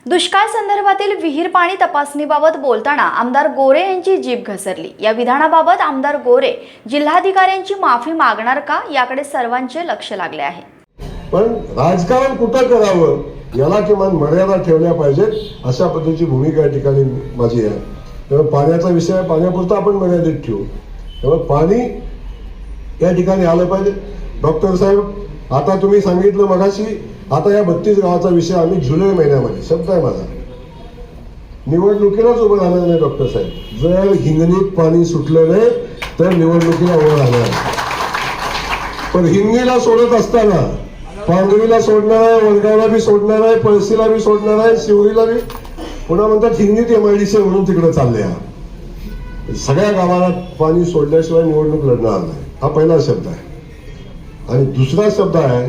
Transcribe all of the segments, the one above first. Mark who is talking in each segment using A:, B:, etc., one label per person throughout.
A: दुष्काळ संदर्भातील विहीर पाणी तपासणीबाबत बोलताना आमदार गोरे यांची जीभ घसरली। या विधानाबाबत आमदार गोरे जिल्हाधिकाऱ्यांची माफी मागणार का याकडे सर्वांचे लक्ष लागले आहे।
B: पण राजकारण कुठं करावं याला किमान मर्यादा ठेवल्या पाहिजेत अशा पद्धतीची भूमिका या ठिकाणी माझी आहे। तेव्हा पाण्याचा विषय पाण्यापुरता आपण मर्यादित ठेवू। तेव्हा पाणी या ठिकाणी आलं पाहिजे। डॉक्टर साहेब आता तुम्ही सांगितलं मगाशी आता या 32 गावाचा विषय आम्ही जुलै महिन्यामध्ये शब्द आहे माझा निवडणुकीलाच उभं राहणार नाही। डॉक्टर साहेब जर हिंगणीत पाणी सुटलं नाही तर निवडणुकीला उभं राहणार। पण हिंगणीला सोडत असताना पांगरीला सोडणार आहे, वडगावला बी सोडणार आहे, पळशीला बी सोडणार आहे, शिवरीला बी पुन्हा म्हणतात हिंगणीत MIDC म्हणून तिकडे चालले। सगळ्या गावाला पाणी सोडल्याशिवाय निवडणूक लढणार नाही हा पहिला शब्द आहे। आणि दुसरा शब्द आहे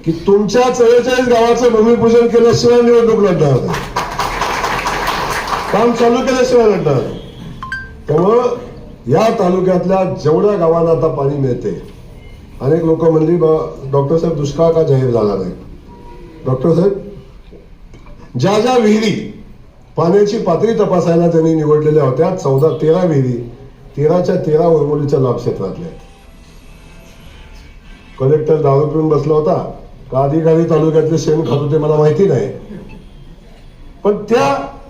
B: की तुमच्या 44 गावाचं भूमिपूजन केल्याशिवाय निवडणूक लढणार नाही, काम चालू केल्याशिवाय लढणार नाही। त्यामुळं या तालुक्यातल्या जेवढ्या गावांना आता पाणी मिळते अनेक लोक म्हणली डॉक्टर साहेब दुष्काळ का जाहीर झाला नाही। डॉक्टर साहेब ज्या ज्या विहिरी पाण्याची पातळी तपासायला त्यांनी निवडलेल्या होत्या 13 विहिरी 13च्या 13 उरमोलीच्या लाभ क्षेत्रातल्या। कलेक्टर दारू पिऊन बसला होता का अधिकारी तालुक्यातले शेण खात होते मला माहिती नाही, पण त्या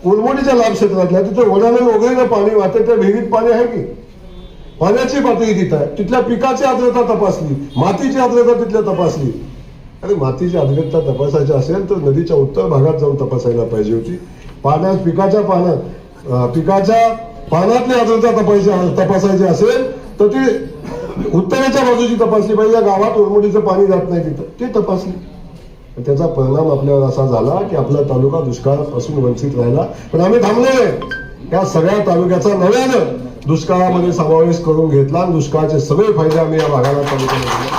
B: उरमोलीच्या लाभ क्षेत्रातल्या तिथे वडाने वगैरे पाणी वाहते त्या विहिरीत पाणी आहे की पाण्याची पातळी तिथं आहे। तिथल्या पिकाची आर्द्रता तपासली, मातीची आर्द्रता तिथल्या तपासली। अरे मातीची आर्द्रता तपासायची असेल तर नदीच्या उत्तर भागात जाऊन तपासायला पाहिजे होती। पाण्यात पिकाच्या पानातली आर्द्रता तपासायची असेल तर ती उत्तरेच्या बाजूची तपासली पाहिजे। या गावात उरमोडीचं पाणी जात नाही तिथं ती तपासली। त्याचा परिणाम आपल्यावर असा झाला की आपला तालुका दुष्काळापासून वंचित राहिला। पण आम्ही थांबलो नाही, या सगळ्या तालुक्याचा नव्यानं दुष्काळामध्ये समावेश करून घेतला आणि दुष्काळाचे सगळे फायदे आम्ही या भागाला तालुक्याला दिले।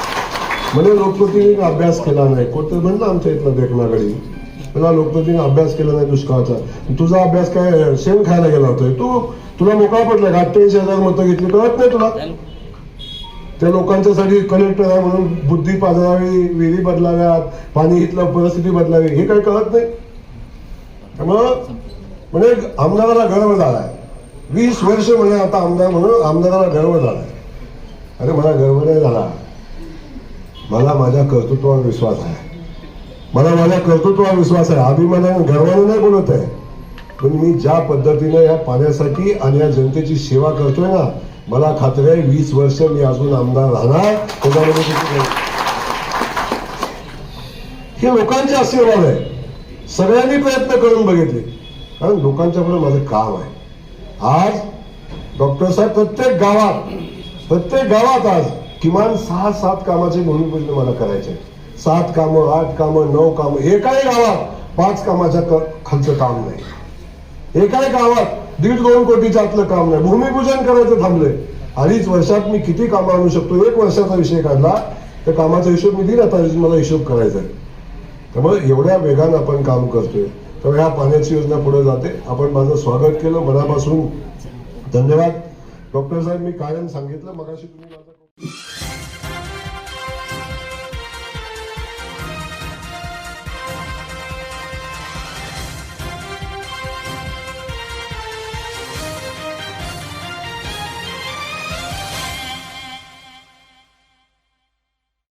B: म्हणजे लोकप्रतिनिधीने अभ्यास केला नाही, कोणतं म्हणलं आमच्या इथला देखनागडी मला लोकप्रतिनिधीने अभ्यास केला नाही दुष्काळाचा। तुझा अभ्यास काय शेण खायला गेला होतोय तुला मोकळा पडलाय का? 88,000 मतं घेतली कळत नाही तुला? त्या लोकांच्यासाठी कलेक्टर आहे म्हणून बुद्धी पाजरावी, विहिरी बदलाव्यात, पाणी इथलं परिस्थिती बदलावी हे काही कळत नाही। त्यामुळं म्हणजे आमदाराला गर्व झालाय 20 वर्ष म्हणजे आता आमदार म्हणून आमदाराला गर्व झालाय। अरे मला गर्व नाही झाला, मला माझ्या कर्तृत्वावर विश्वास आहे, मला माझ्या कर्तृत्वावर विश्वास आहे। अभिमानाने गर्वाने नाही बोलत आहे, पण मी ज्या पद्धतीने या पाण्यासाठी आणि या जनतेची सेवा करतोय ना मला खात्री आहे 20 वर्ष मी अजून आमदार राहणार। त्याच्यामध्ये हे लोकांचे आशीर्वाद आहे, सगळ्यांनी प्रयत्न करून बघितले कारण लोकांच्या पुढे माझं काम आहे। आज डॉक्टर साहेब प्रत्येक गावात आज किमान 6-7 कामाचे भूमिपूजन मला करायचे। 7 कामं 8 कामं 9 कामं एकाही गावात 5 कामाच्या खालचं काम नाही, एकाही गावात 1.5-2 कोटीच्या आतलं काम नाही। भूमिपूजन करायचं थांबलंय। 2.5 वर्षात मी किती कामं आणू शकतो 1 वर्षाचा विषय काढला तर कामाचा हिशोब मी दिला, आता मला हिशोब करायचा आहे। त्यामुळे एवढ्या वेगानं आपण काम करतोय तर ह्या पाण्याची योजना पुढे जाते। आपण माझं स्वागत केलं, मनापासून धन्यवाद। डॉक्टर साहेब मी कायम सांगितलं मगाशी तुम्ही